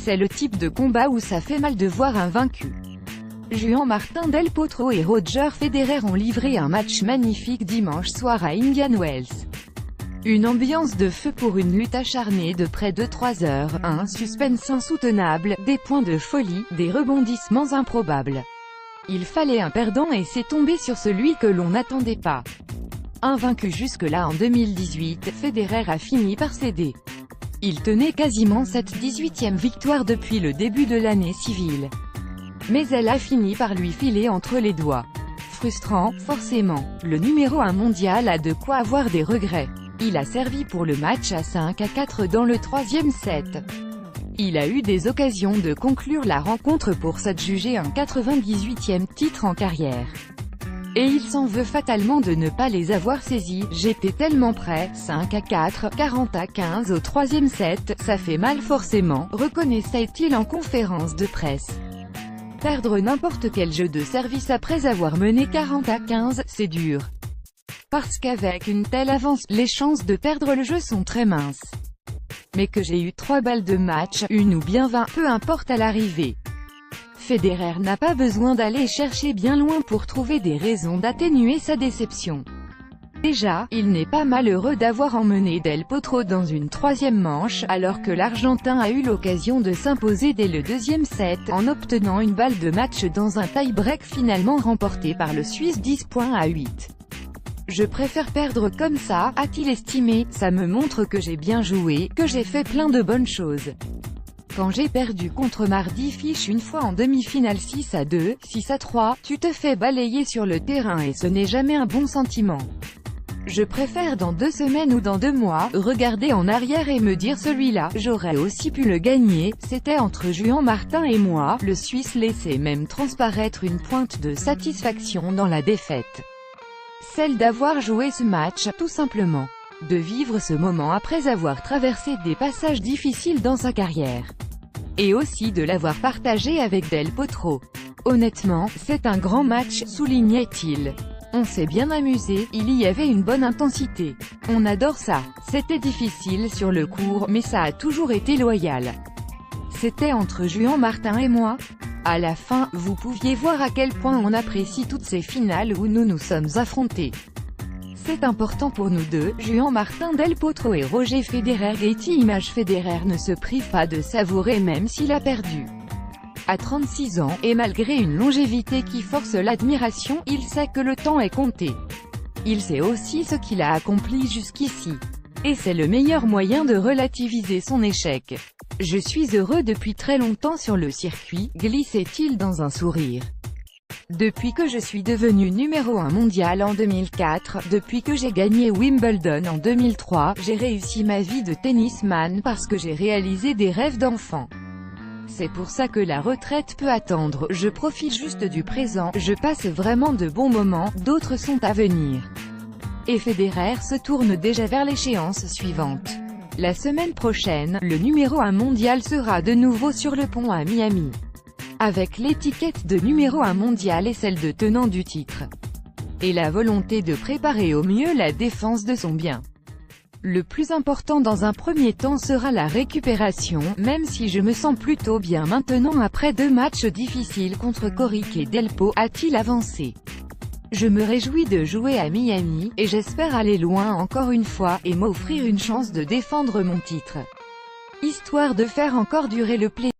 C'est le type de combat où ça fait mal de voir un vaincu. Juan Martín del Potro et Roger Federer ont livré un match magnifique dimanche soir à Indian Wells. Une ambiance de feu pour une lutte acharnée de près de 3 heures, un suspense insoutenable, des points de folie, des rebondissements improbables. Il fallait un perdant et c'est tombé sur celui que l'on n'attendait pas. Invaincu jusque-là en 2018, Federer a fini par céder. Il tenait quasiment cette 18e victoire depuis le début de l'année civile. Mais elle a fini par lui filer entre les doigts. Frustrant, forcément. Le numéro 1 mondial a de quoi avoir des regrets. Il a servi pour le match à 5-4 dans le 3e set. Il a eu des occasions de conclure la rencontre pour s'adjuger un 98e titre en carrière. Et il s'en veut fatalement de ne pas les avoir saisis. J'étais tellement prêt, 5-4, 40-15 au 3e set, ça fait mal forcément, reconnaissait-il en conférence de presse. Perdre n'importe quel jeu de service après avoir mené 40-15, c'est dur. Parce qu'avec une telle avance, les chances de perdre le jeu sont très minces. Mais que j'ai eu 3 balles de match, une ou bien 20, peu importe à l'arrivée. Federer n'a pas besoin d'aller chercher bien loin pour trouver des raisons d'atténuer sa déception. Déjà, il n'est pas malheureux d'avoir emmené Del Potro dans une 3e manche, alors que l'Argentin a eu l'occasion de s'imposer dès le 2e set, en obtenant une balle de match dans un tie-break finalement remporté par le Suisse 10-8. Je préfère perdre comme ça, a-t-il estimé, ça me montre que j'ai bien joué, que j'ai fait plein de bonnes choses. Quand j'ai perdu contre Mardy Fish une fois en demi-finale 6-2, 6-3, tu te fais balayer sur le terrain et ce n'est jamais un bon sentiment. Je préfère dans 2 semaines ou dans 2 mois, regarder en arrière et me dire celui-là, j'aurais aussi pu le gagner, c'était entre Juan Martín et moi, le Suisse laissait même transparaître une pointe de satisfaction dans la défaite. Celle d'avoir joué ce match, tout simplement. De vivre ce moment après avoir traversé des passages difficiles dans sa carrière. Et aussi de l'avoir partagé avec Del Potro. Honnêtement, c'est un grand match, soulignait-il. On s'est bien amusé, il y avait une bonne intensité. On adore ça. C'était difficile sur le court, mais ça a toujours été loyal. C'était entre Juan Martín et moi. À la fin, vous pouviez voir à quel point on apprécie toutes ces finales où nous nous sommes affrontés. C'est important pour nous deux, Juan Martín del Potro et Roger Federer. Getty Images. Federer ne se prive pas de savourer même s'il a perdu. À 36 ans, et malgré une longévité qui force l'admiration, il sait que le temps est compté. Il sait aussi ce qu'il a accompli jusqu'ici. Et c'est le meilleur moyen de relativiser son échec. Je suis heureux depuis très longtemps sur le circuit, glissait-il dans un sourire. Depuis que je suis devenu numéro 1 mondial en 2004, depuis que j'ai gagné Wimbledon en 2003, j'ai réussi ma vie de tennisman parce que j'ai réalisé des rêves d'enfant. C'est pour ça que la retraite peut attendre, je profite juste du présent, je passe vraiment de bons moments, d'autres sont à venir. Et Federer se tourne déjà vers l'échéance suivante. La semaine prochaine, le numéro 1 mondial sera de nouveau sur le pont à Miami. Avec l'étiquette de numéro 1 mondial et celle de tenant du titre. Et la volonté de préparer au mieux la défense de son bien. Le plus important dans un premier temps sera la récupération, même si je me sens plutôt bien maintenant après 2 matchs difficiles contre Coric et Delpo, a-t-il avancé. Je me réjouis de jouer à Miami, et j'espère aller loin encore une fois, et m'offrir une chance de défendre mon titre. Histoire de faire encore durer le plaisir.